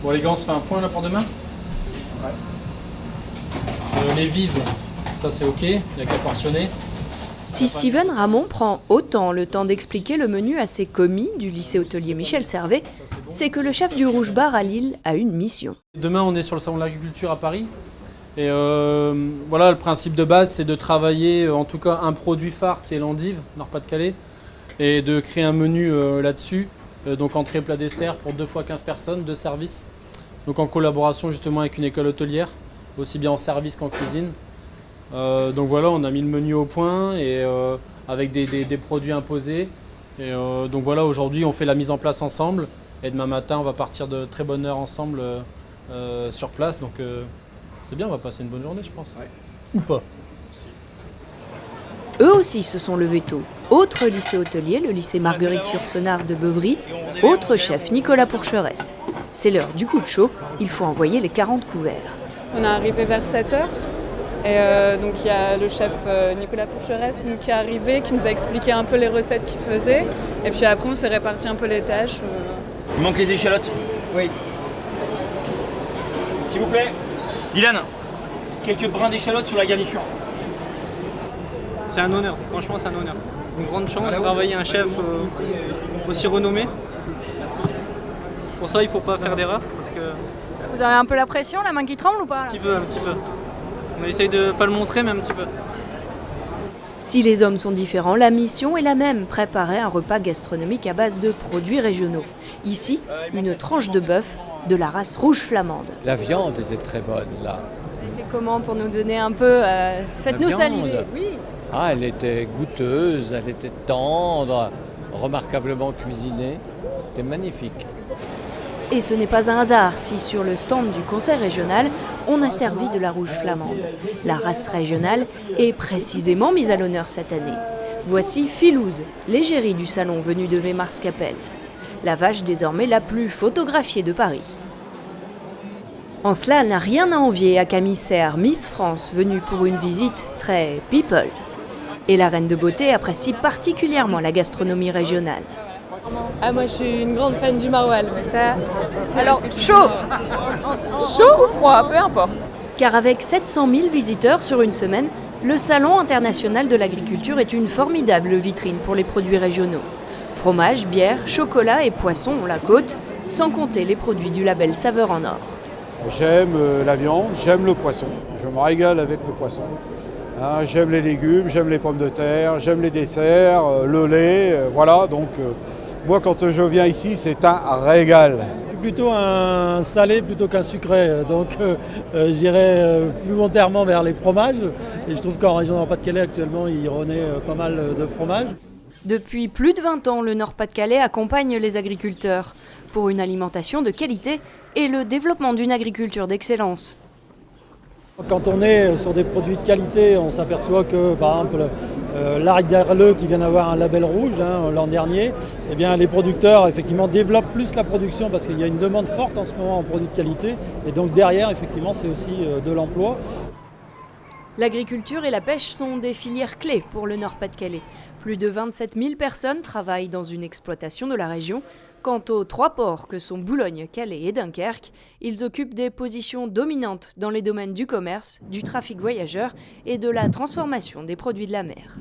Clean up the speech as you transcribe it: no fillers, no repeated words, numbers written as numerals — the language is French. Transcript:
Bon les gars, on se fait un point là pour demain. Ouais. Les vives, ça c'est ok, il n'y a qu'à portionner. Si Steven Ramon prend autant le temps d'expliquer le menu à ses commis du lycée hôtelier Michel Servet, c'est que le chef du Rouge Bar à Lille a une mission. Demain, on est sur le salon de l'agriculture à Paris. Et voilà, le principe de base, c'est de travailler en tout cas un produit phare qui est l'endive, Nord-Pas-de-Calais, et de créer un menu là-dessus. Donc entrée, plat, dessert pour 2 fois 15 personnes, 2 services. Donc en collaboration justement avec une école hôtelière, aussi bien en service qu'en cuisine. Donc voilà, on a mis le menu au point et avec des produits imposés. Et donc voilà, aujourd'hui on fait la mise en place ensemble et demain matin on va partir de très bonne heure ensemble sur place. Donc c'est bien, on va passer une bonne journée je pense. Ouais. Ou pas. Eux aussi se sont levés tôt. Autre lycée hôtelier, le lycée Marguerite Yourcenar de Beuvry. Autre chef, Nicolas Pourcheresse. C'est l'heure du coup de chaud, il faut envoyer les 40 couverts. On est arrivé vers 7h. Et donc il y a le chef Nicolas Pourcheresse qui est arrivé, qui nous a expliqué un peu les recettes qu'il faisait. Et puis après on s'est réparti un peu les tâches. Il manque les échalotes. Oui. S'il vous plaît. Dylan, quelques brins d'échalotes sur la garniture. C'est un honneur, franchement c'est un honneur. Une grande chance de travailler un chef aussi renommé. Pour ça il ne faut pas faire d'erreur parce que... Vous avez un peu la pression, la main qui tremble ou pas là ? Un petit peu. On essaye de ne pas le montrer, mais un petit peu. Si les hommes sont différents, la mission est la même, préparer un repas gastronomique à base de produits régionaux. Ici, une tranche de bœuf de la race rouge flamande. La viande était très bonne là. C'était comment pour nous donner un peu faites-nous saliver. Oui. Ah, elle était goûteuse, elle était tendre, remarquablement cuisinée. C'était magnifique. Et ce n'est pas un hasard si sur le stand du conseil régional, on a servi de la rouge flamande. La race régionale est précisément mise à l'honneur cette année. Voici Philouze, l'égérie du salon venue de Weimars-Capelle. La vache désormais la plus photographiée de Paris. En cela, elle n'a rien à envier à Camille Serre, Miss France, venue pour une visite très people. Et la reine de beauté apprécie particulièrement la gastronomie régionale. Ah moi je suis une grande fan du maroilles, mais ça... Alors, chaud. Chaud ou froid, peu importe. Car avec 700 000 visiteurs sur une semaine, le Salon international de l'agriculture est une formidable vitrine pour les produits régionaux. Fromage, bière, chocolat et poissons ont la côte, sans compter les produits du label Saveur en Or. J'aime la viande, j'aime le poisson, je me régale avec le poisson. Hein, j'aime les légumes, j'aime les pommes de terre, j'aime les desserts, le lait, voilà. Donc moi quand je viens ici c'est un régal. C'est plutôt un salé plutôt qu'un sucré, donc je dirais plus volontairement vers les fromages. Et je trouve qu'en région Nord-Pas-de-Calais actuellement il renaît pas mal de fromages. Depuis plus de 20 ans, le Nord-Pas-de-Calais accompagne les agriculteurs pour une alimentation de qualité et le développement d'une agriculture d'excellence. Quand on est sur des produits de qualité, on s'aperçoit que, par exemple, l'Arc d'Arleux qui vient d'avoir un label rouge l'an dernier, eh bien, les producteurs effectivement développent plus la production parce qu'il y a une demande forte en ce moment en produits de qualité. Et donc derrière, effectivement, c'est aussi de l'emploi. L'agriculture et la pêche sont des filières clés pour le Nord-Pas-de-Calais. Plus de 27 000 personnes travaillent dans une exploitation de la région. Quant aux 3 ports que sont Boulogne, Calais et Dunkerque, ils occupent des positions dominantes dans les domaines du commerce, du trafic voyageurs et de la transformation des produits de la mer.